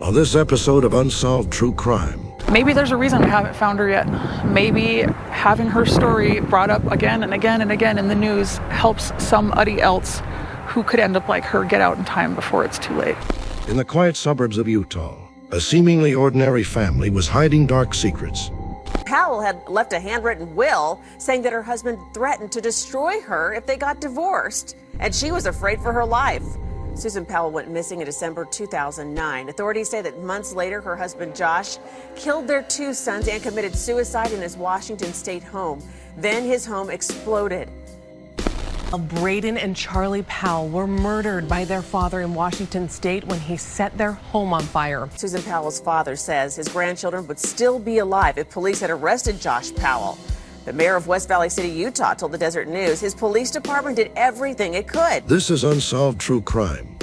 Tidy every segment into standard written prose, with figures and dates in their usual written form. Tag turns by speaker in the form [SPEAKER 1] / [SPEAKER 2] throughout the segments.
[SPEAKER 1] On this episode of Unsolved True Crime.
[SPEAKER 2] Maybe there's a reason I haven't found her yet. Maybe having her story brought up again and again and again in the news helps somebody else who could end up like her get out in time before it's too late.
[SPEAKER 1] In the quiet suburbs of Utah, a seemingly ordinary family was hiding dark secrets.
[SPEAKER 3] Powell had left a handwritten will saying that her husband threatened to destroy her if they got divorced, and she was afraid for her life. Susan Powell went missing in December 2009. Authorities say that months later, her husband Josh killed their two sons and committed suicide in his Washington state home. Then his home exploded.
[SPEAKER 4] Braden and Charlie Powell were murdered by their father in Washington state when he set their home on fire.
[SPEAKER 3] Susan Powell's father says his grandchildren would still be alive if police had arrested Josh Powell. The mayor of West Valley City, Utah, told the Desert News his police department did everything it could.
[SPEAKER 1] This is Unsolved True Crime.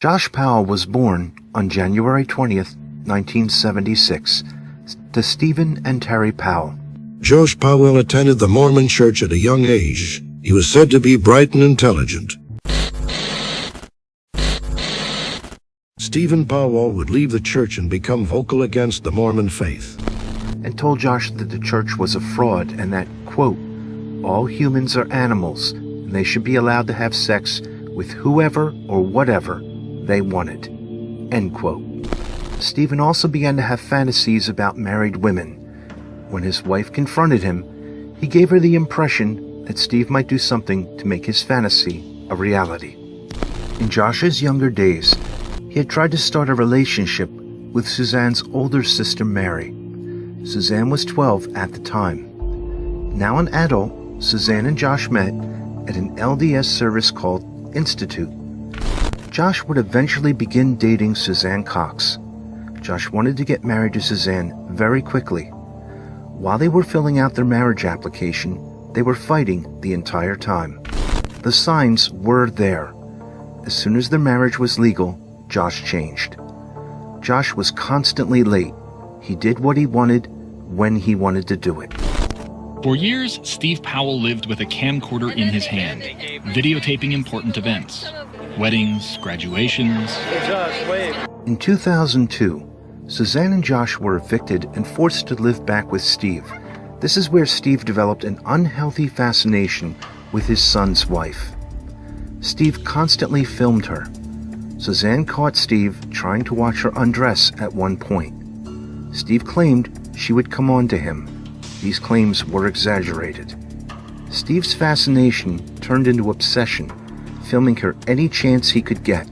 [SPEAKER 5] Josh Powell was born on January 20th, 1976, to Stephen and Terry Powell.
[SPEAKER 1] Josh Powell attended the Mormon church at a young age. He was said to be bright and intelligent. Stephen Powell would leave the church and become vocal against the Mormon faith.
[SPEAKER 5] And told Josh that the church was a fraud and that, quote, all humans are animals and they should be allowed to have sex with whoever or whatever they wanted, end quote. Stephen also began to have fantasies about married women. When his wife confronted him, he gave her the impression that Steve might do something to make his fantasy a reality. In Josh's younger days, he had tried to start a relationship with Suzanne's older sister Mary. Suzanne was 12 at the time. Now an adult, Suzanne and Josh met at an LDS service called Institute. Josh would eventually begin dating Suzanne Cox. Josh wanted to get married to Suzanne very quickly. While they were filling out their marriage application, they were fighting the entire time. The signs were there. As soon as their marriage was legal, Josh changed. Josh was constantly late. He did what he wanted, when he wanted to do it.
[SPEAKER 6] For years, Steve Powell lived with a camcorder in his hand, videotaping important events. Weddings, graduations.
[SPEAKER 5] In 2002, Suzanne and Josh were evicted and forced to live back with Steve. This is where Steve developed an unhealthy fascination with his son's wife. Steve constantly filmed her. Suzanne caught Steve trying to watch her undress at one point. Steve claimed she would come on to him. These claims were exaggerated. Steve's fascination turned into obsession, filming her any chance he could get.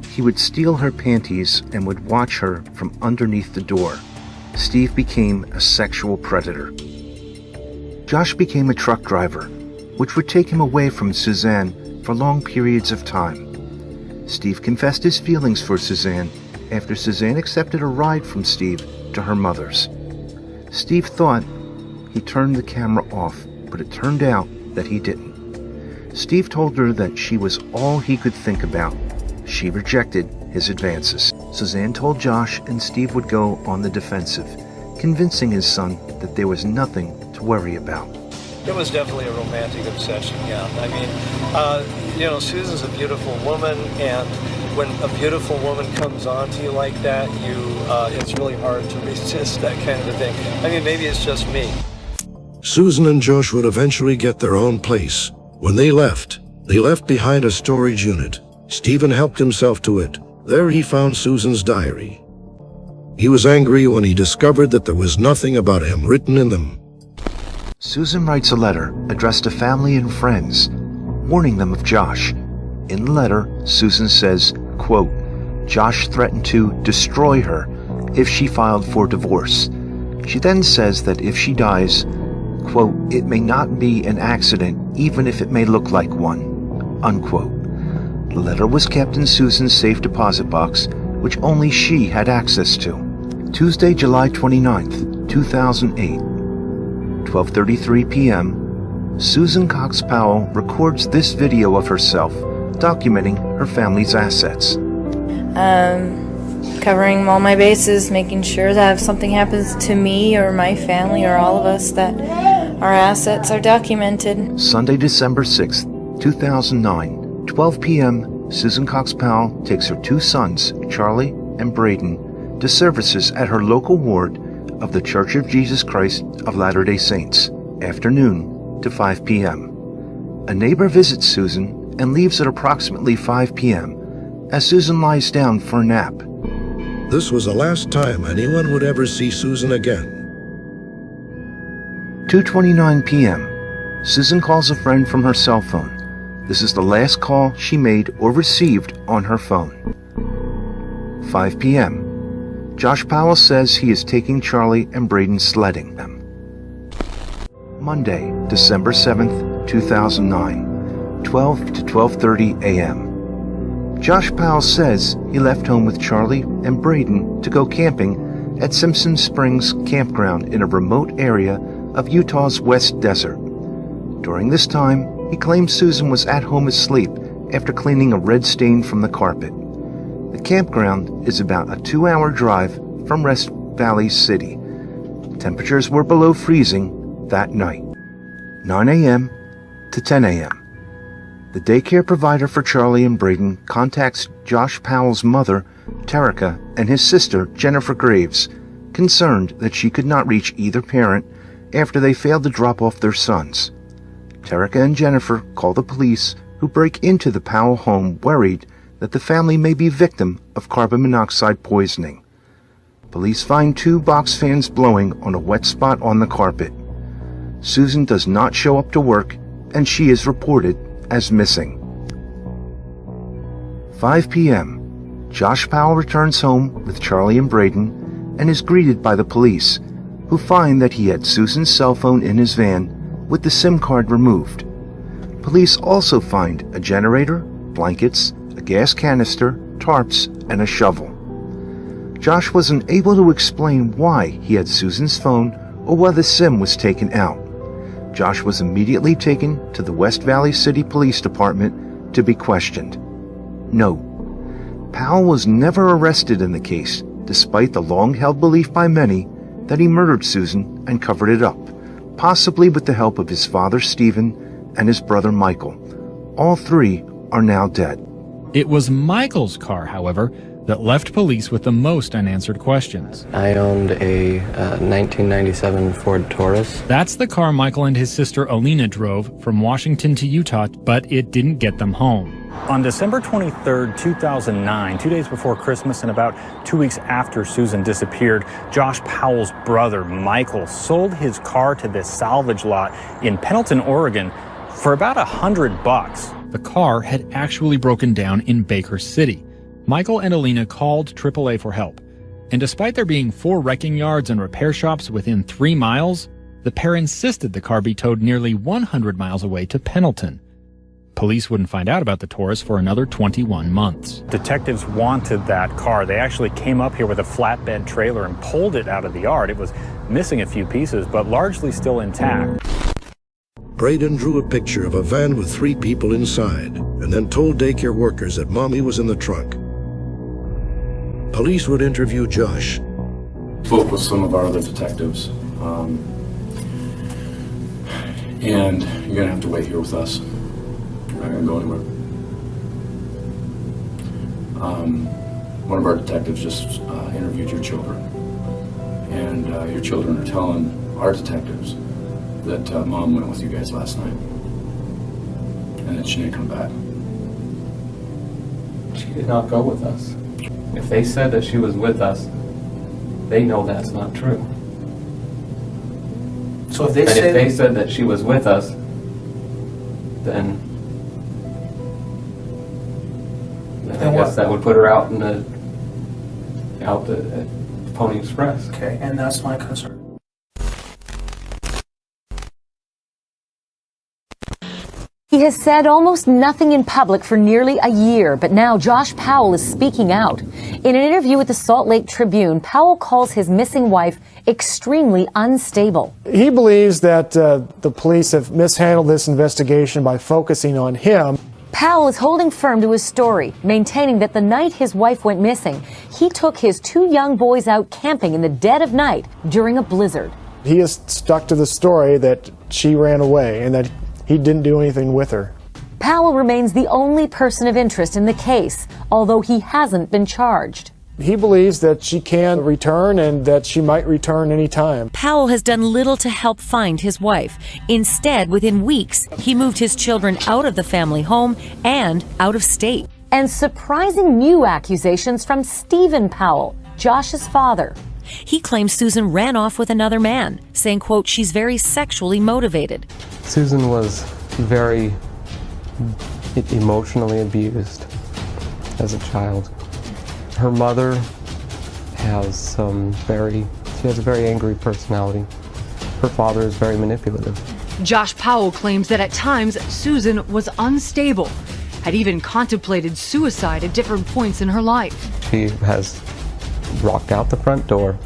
[SPEAKER 5] He would steal her panties and would watch her from underneath the door. Steve became a sexual predator. Josh became a truck driver, which would take him away from Suzanne for long periods of time. Steve confessed his feelings for Suzanne after Suzanne accepted a ride from Steve to her mother's. Steve thought he turned the camera off, but it turned out that he didn't. Steve told her that she was all he could think about. She rejected his advances. Suzanne told Josh and Steve would go on the defensive, convincing his son that there was nothing to worry about.
[SPEAKER 7] It was definitely a romantic obsession, yeah. I mean, Susan's a beautiful woman, and when a beautiful woman comes on to you like that, it's really hard to resist that kind of a thing. I mean, maybe it's just me.
[SPEAKER 1] Susan and Josh would eventually get their own place. When they left behind a storage unit. Stephen helped himself to it. There he found Susan's diary. He was angry when he discovered that there was nothing about him written in them.
[SPEAKER 5] Susan writes a letter addressed to family and friends, warning them of Josh. In the letter, Susan says, quote, Josh threatened to destroy her if she filed for divorce. She then says that if she dies, quote, it may not be an accident even if it may look like one, unquote. The letter was kept in Susan's safe deposit box, which only she had access to. Tuesday, July 29th, 2008, 12:33 p.m., Susan Cox Powell records this video of herself, documenting her family's assets.
[SPEAKER 8] Covering all my bases, making sure that if something happens to me or my family or all of us, that our assets are documented.
[SPEAKER 5] Sunday, December 6th, 2009, 12 p.m., Susan Cox Powell takes her two sons, Charlie and Braden, to services at her local ward of the Church of Jesus Christ of Latter-day Saints, afternoon to 5 p.m. A neighbor visits Susan and leaves at approximately 5 p.m. as Susan lies down for a nap.
[SPEAKER 1] This was the last time anyone would ever see Susan again.
[SPEAKER 5] 2:29 p.m. Susan calls a friend from her cell phone. This is the last call she made or received on her phone. 5 p.m. Josh Powell says he is taking Charlie and Braden sledding them. Monday, December 7th, 2009, 12 to 12:30 a.m. Josh Powell says he left home with Charlie and Braden to go camping at Simpson Springs Campground in a remote area of Utah's West Desert. During this time, he claims Susan was at home asleep after cleaning a red stain from the carpet. The campground is about a 2-hour drive from Rest Valley City. Temperatures were below freezing that night. 9 a.m. to 10 a.m. The daycare provider for Charlie and Braden contacts Josh Powell's mother, Terica, and his sister, Jennifer Graves, concerned that she could not reach either parent after they failed to drop off their sons. Terica and Jennifer call the police, who break into the Powell home worried that the family may be victim of carbon monoxide poisoning. Police find 2 box fans blowing on a wet spot on the carpet. Susan does not show up to work, and she is reported as missing. 5 p.m. Josh Powell returns home with Charlie and Braden and is greeted by the police, who find that he had Susan's cell phone in his van with the SIM card removed. Police also find a generator, blankets, a gas canister, tarps, and a shovel. Josh was unable to explain why he had Susan's phone or why the SIM was taken out. Josh was immediately taken to the West Valley City Police Department to be questioned. Note: Powell was never arrested in the case, despite the long-held belief by many that he murdered Susan and covered it up, possibly with the help of his father Stephen and his brother Michael. All 3 are now dead.
[SPEAKER 6] It was Michael's car, however, that left police with the most unanswered questions.
[SPEAKER 9] I owned a 1997 Ford Taurus.
[SPEAKER 6] That's the car Michael and his sister Alina drove from Washington to Utah, but it didn't get them home.
[SPEAKER 10] On December 23rd, 2009, 2 days before Christmas and about 2 weeks after Susan disappeared, Josh Powell's brother, Michael, sold his car to this salvage lot in Pendleton, Oregon for about $100.
[SPEAKER 6] The car had actually broken down in Baker City. Michael and Alina called AAA for help, and despite there being 4 wrecking yards and repair shops within 3 miles, the pair insisted the car be towed nearly 100 miles away to Pendleton. Police wouldn't find out about the Taurus for another 21 months.
[SPEAKER 10] Detectives wanted that car. They actually came up here with a flatbed trailer and pulled it out of the yard. It was missing a few pieces, but largely still intact.
[SPEAKER 1] Braden drew a picture of a van with 3 people inside and then told daycare workers that Mommy was in the trunk. Police would interview Josh.
[SPEAKER 11] Spoke with some of our other detectives, and you're gonna have to wait here with us. You're not gonna go anywhere. One of our detectives just interviewed your children, and your children are telling our detectives that Mom went with you guys last night, and that she didn't come back.
[SPEAKER 12] She did not go with us. If they said that she was with us, they know that's not true.
[SPEAKER 13] So if they
[SPEAKER 12] said that she was with us, then I guess that would put her out in the Pony Express.
[SPEAKER 13] Okay, and that's my concern.
[SPEAKER 14] He has said almost nothing in public for nearly a year, but now Josh Powell is speaking out. In an interview with the Salt Lake Tribune, Powell calls his missing wife extremely unstable.
[SPEAKER 15] He believes that the police have mishandled this investigation by focusing on him.
[SPEAKER 14] Powell is holding firm to his story, maintaining that the night his wife went missing, he took his 2 young boys out camping in the dead of night during a blizzard.
[SPEAKER 15] He is stuck to the story that she ran away and that he didn't do anything with her.
[SPEAKER 14] Powell remains the only person of interest in the case, although he hasn't been charged.
[SPEAKER 15] He believes that she can return and that she might return any time.
[SPEAKER 14] Powell has done little to help find his wife. Instead, within weeks, he moved his children out of the family home and out of state. And surprising new accusations from Stephen Powell, Josh's father. He claims Susan ran off with another man, saying, quote, she's very sexually motivated.
[SPEAKER 9] Susan was very emotionally abused as a child. Her mother has she has a very angry personality. Her father is very manipulative.
[SPEAKER 13] Josh Powell claims that at times Susan was unstable, had even contemplated suicide at different points in her life.
[SPEAKER 9] She has walked out the front door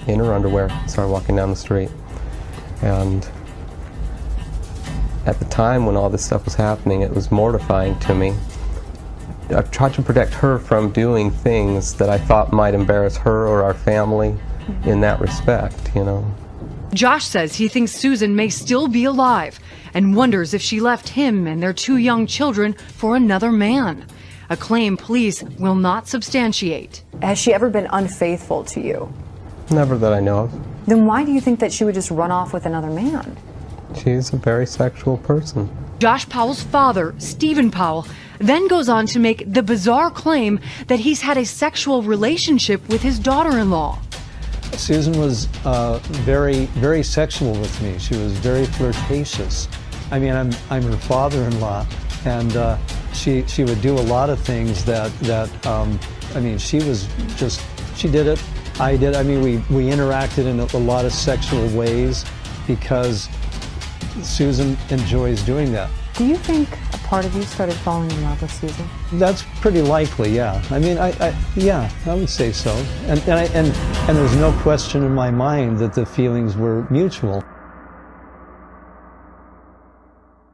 [SPEAKER 9] in her underwear, started walking down the street. And at the time when all this stuff was happening, it was mortifying to me. I tried to protect her from doing things that I thought might embarrass her or our family in that respect, you know.
[SPEAKER 13] Josh says he thinks Susan may still be alive and wonders if she left him and their 2 young children for another man, a claim police will not substantiate.
[SPEAKER 16] Has she ever been unfaithful to you?
[SPEAKER 9] Never that I know of.
[SPEAKER 16] Then why do you think that she would just run off with another man?
[SPEAKER 9] She's a very sexual person.
[SPEAKER 13] Josh Powell's father, Stephen Powell, then goes on to make the bizarre claim that he's had a sexual relationship with his daughter-in-law.
[SPEAKER 7] Susan was very, very sexual with me. She was very flirtatious. I mean, I'm her father-in-law, and she would do a lot of things that I mean, she did it. I did. I mean, we interacted in a lot of sexual ways because Susan enjoys doing that.
[SPEAKER 16] Do you think a part of you started falling in love with Susan?
[SPEAKER 7] That's pretty likely, yeah. I mean, yeah, I would say so. And there's no question in my mind that the feelings were mutual.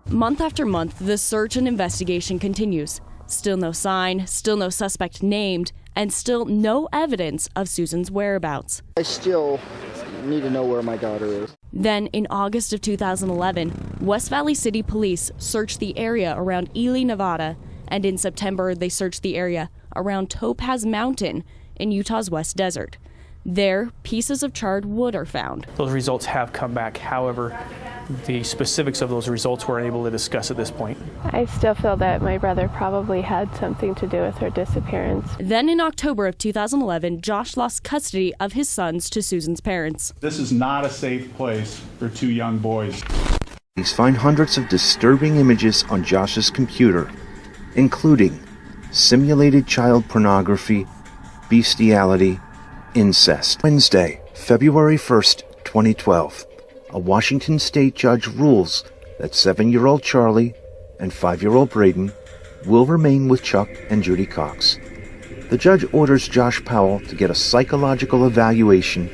[SPEAKER 17] Month after month, the search and investigation continues. Still no sign, still no suspect named, and still no evidence of Susan's whereabouts.
[SPEAKER 18] I still need to know where my daughter is.
[SPEAKER 17] Then, in August of 2011, West Valley City Police searched the area around Ely, Nevada, and in September they searched the area around Topaz Mountain in Utah's West Desert. There, pieces of charred wood are found.
[SPEAKER 19] Those results have come back. However, the specifics of those results we're unable to discuss at this point.
[SPEAKER 20] I still feel that my brother probably had something to do with her disappearance.
[SPEAKER 17] Then in October of 2011, Josh lost custody of his sons to Susan's parents.
[SPEAKER 21] This is not a safe place for 2 young boys.
[SPEAKER 5] Police find hundreds of disturbing images on Josh's computer, including simulated child pornography, bestiality, incest. Wednesday, February 1st, 2012. A Washington state judge rules that 7-year-old Charlie and 5-year-old Braden will remain with Chuck and Judy Cox. The judge orders Josh Powell to get a psychological evaluation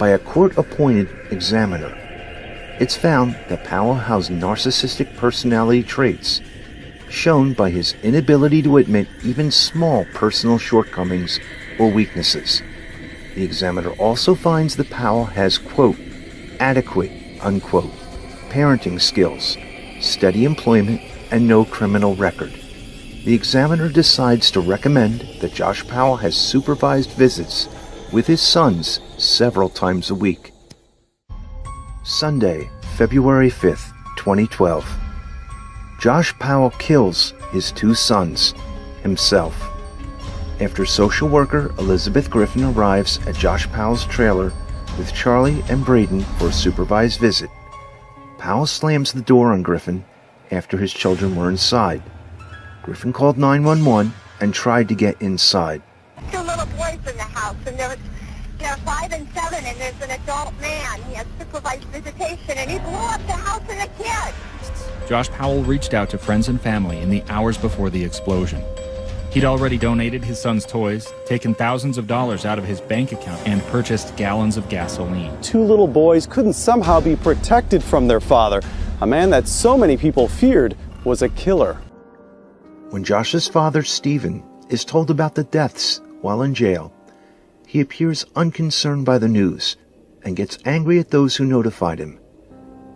[SPEAKER 5] by a court-appointed examiner. It's found that Powell has narcissistic personality traits, shown by his inability to admit even small personal shortcomings or weaknesses. The examiner also finds that Powell has, quote, adequate, unquote, parenting skills, steady employment, and no criminal record. The examiner decides to recommend that Josh Powell has supervised visits with his sons several times a week. Sunday, February 5th, 2012. Josh Powell kills his 2 sons himself. After social worker Elizabeth Griffin arrives at Josh Powell's trailer with Charlie and Braden for a supervised visit, Powell slams the door on Griffin after his children were inside. Griffin called 911 and tried to get inside.
[SPEAKER 22] 2 little boys in the house, and they're 5 and 7, and there's an adult man. He has supervised visitation, and he blew up the house and the kid.
[SPEAKER 6] Josh Powell reached out to friends and family in the hours before the explosion. He'd already donated his son's toys, taken thousands of dollars out of his bank account, and purchased gallons of gasoline.
[SPEAKER 23] 2 little boys couldn't somehow be protected from their father, a man that so many people feared was a killer.
[SPEAKER 5] When Josh's father, Stephen, is told about the deaths while in jail, he appears unconcerned by the news and gets angry at those who notified him.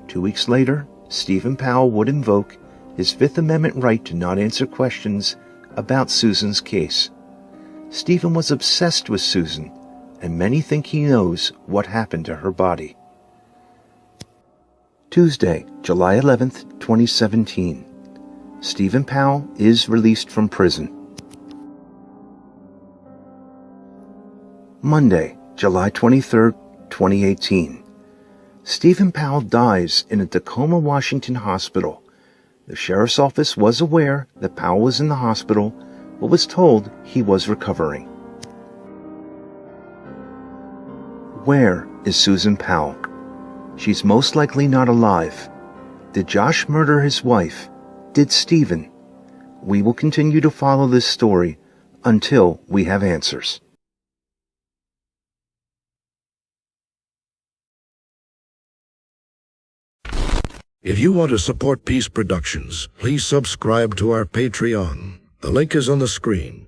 [SPEAKER 5] 2 weeks later, Stephen Powell would invoke his Fifth Amendment right to not answer questions about Susan's case. Stephen was obsessed with Susan, and many think he knows what happened to her body. Tuesday, July 11th, 2017. Stephen Powell is released from prison. Monday, July 23rd, 2018. Stephen Powell dies in a Tacoma, Washington hospital. The sheriff's office was aware that Powell was in the hospital, but was told he was recovering. Where is Susan Powell? She's most likely not alive. Did Josh murder his wife? Did Stephen? We will continue to follow this story until we have answers.
[SPEAKER 1] If you want to support Peace Productions, please subscribe to our Patreon. The link is on the screen.